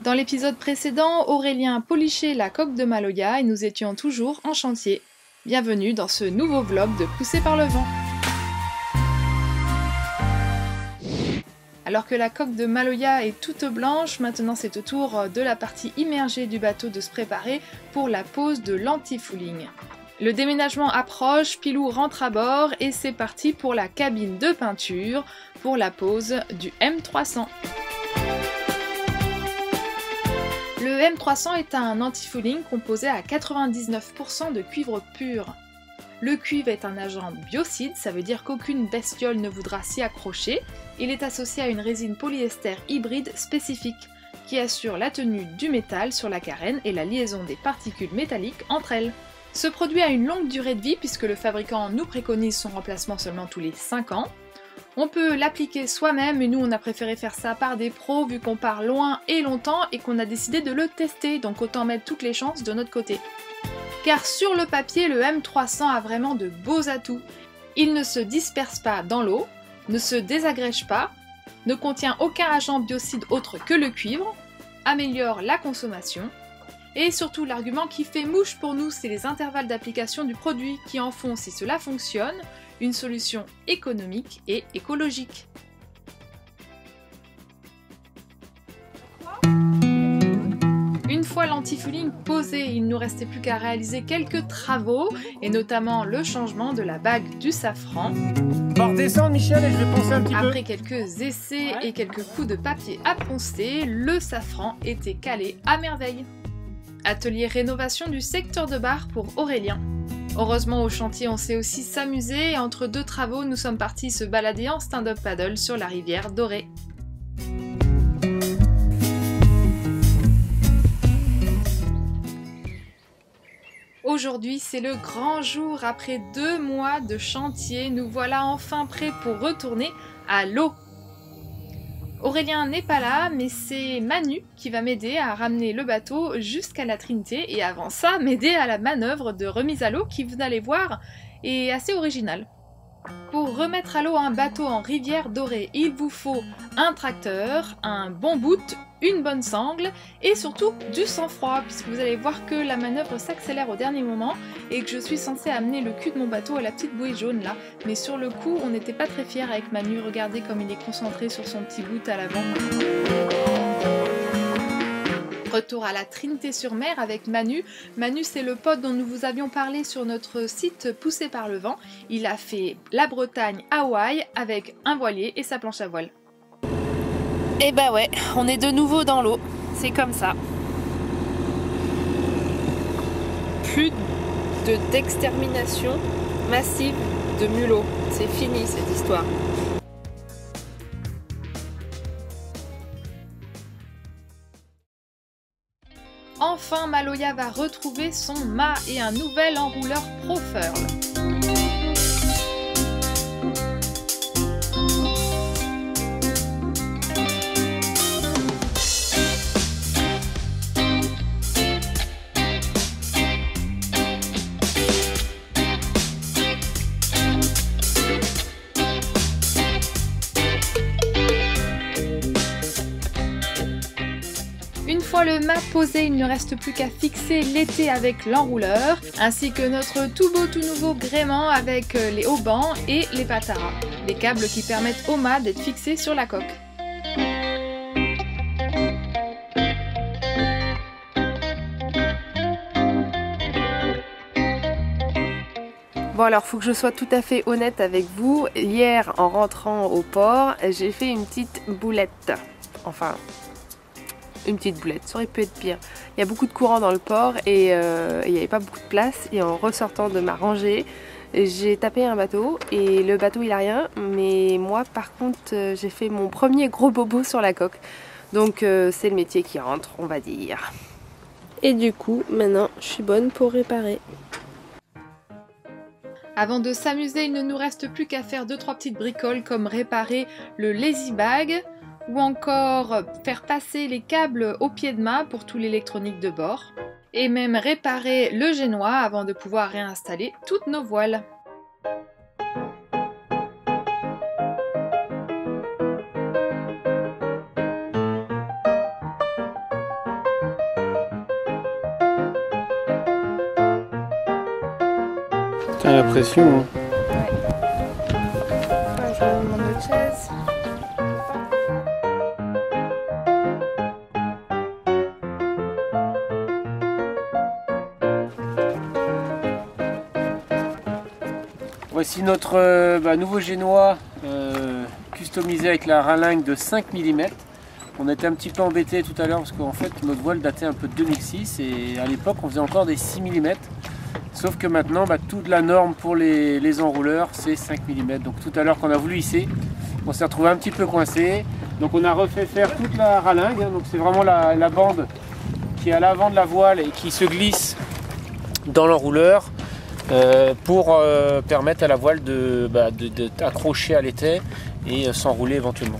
Dans l'épisode précédent, Aurélien polichait la coque de Maloya et nous étions toujours en chantier. Bienvenue dans ce nouveau vlog de Poussé par le vent. Alors que la coque de Maloya est toute blanche, maintenant c'est au tour de la partie immergée du bateau de se préparer pour la pose de l'anti-fouling. Le déménagement approche, Pilou rentre à bord et c'est parti pour la cabine de peinture pour la pose du M300. Le M300 est un anti-fouling composé à 99% de cuivre pur. Le cuivre est un agent biocide, ça veut dire qu'aucune bestiole ne voudra s'y accrocher. Il est associé à une résine polyester hybride spécifique qui assure la tenue du métal sur la carène et la liaison des particules métalliques entre elles. Ce produit a une longue durée de vie puisque le fabricant nous préconise son remplacement seulement tous les 5 ans. On peut l'appliquer soi-même mais nous on a préféré faire ça par des pros vu qu'on part loin et longtemps et qu'on a décidé de le tester, donc autant mettre toutes les chances de notre côté. Car sur le papier, le M300 a vraiment de beaux atouts. Il ne se disperse pas dans l'eau, ne se désagrège pas, ne contient aucun agent biocide autre que le cuivre, améliore la consommation, et surtout l'argument qui fait mouche pour nous, c'est les intervalles d'application du produit qui en font, si cela fonctionne, une solution économique et écologique. Une fois l'anti-fouling posé, il ne nous restait plus qu'à réaliser quelques travaux, et notamment le changement de la bague du safran. Bon, redescendre Michel et je vais poncer un petit peu. Après quelques essais et quelques coups de papier à poncer, le safran était calé à merveille. Atelier rénovation du secteur de bar pour Aurélien. Heureusement au chantier on sait aussi s'amuser et entre deux travaux nous sommes partis se balader en stand-up paddle sur la rivière Dorée. Aujourd'hui c'est le grand jour, après 2 mois de chantier, nous voilà enfin prêts pour retourner à l'eau. Aurélien n'est pas là, mais c'est Manu qui va m'aider à ramener le bateau jusqu'à la Trinité et avant ça m'aider à la manœuvre de remise à l'eau qui, vous allez voir, est assez originale. Pour remettre à l'eau un bateau en rivière Dorée, il vous faut un tracteur, un bon bout, une bonne sangle et surtout du sang-froid puisque vous allez voir que la manœuvre s'accélère au dernier moment et que je suis censée amener le cul de mon bateau à la petite bouée jaune là. Mais sur le coup, on n'était pas très fiers avec Manu, regardez comme il est concentré sur son petit bout à l'avant. Retour à la Trinité-sur-Mer avec Manu. Manu, c'est le pote dont nous vous avions parlé sur notre site Poussé par le vent. Il a fait la Bretagne, Hawaï avec un voilier et sa planche à voile. Et bah ouais, on est de nouveau dans l'eau, c'est comme ça. Plus d'extermination massive de mulots, c'est fini cette histoire. Enfin, Maloya va retrouver son mât et un nouvel enrouleur Pro Furl. Une fois le mât posé, il ne reste plus qu'à fixer l'été avec l'enrouleur, ainsi que notre tout beau tout nouveau gréement avec les haubans et les pataras, les câbles qui permettent au mât d'être fixé sur la coque. Bon alors, faut que je sois tout à fait honnête avec vous. Hier, en rentrant au port, j'ai fait une petite boulette. Enfin, une petite boulette, ça aurait pu être pire. Il y a beaucoup de courant dans le port et il n'y avait pas beaucoup de place. Et en ressortant de ma rangée, j'ai tapé un bateau et le bateau il a rien. Mais moi par contre, j'ai fait mon premier gros bobo sur la coque. Donc c'est le métier qui rentre, on va dire. Et du coup, maintenant, je suis bonne pour réparer. Avant de s'amuser, il ne nous reste plus qu'à faire 2-3 petites bricoles comme réparer le lazy bag ou encore faire passer les câbles au pied de mât pour tout l'électronique de bord et même réparer le génois avant de pouvoir réinstaller toutes nos voiles. Ah, la pression. Hein. Ouais, je vais demander autre chaise. Voici notre nouveau génois customisé avec la ralingue de 5 mm. On était un petit peu embêté tout à l'heure parce qu'en fait notre voile datait un peu de 2006 et à l'époque on faisait encore des 6 mm. Sauf que maintenant toute la norme pour les enrouleurs c'est 5 mm. Donc tout à l'heure quand on a voulu hisser, on s'est retrouvé un petit peu coincé. Donc on a refait faire toute la ralingue. Donc c'est vraiment la bande qui est à l'avant de la voile et qui se glisse dans l'enrouleur. Pour permettre à la voile d'accrocher à l'étai et s'enrouler éventuellement.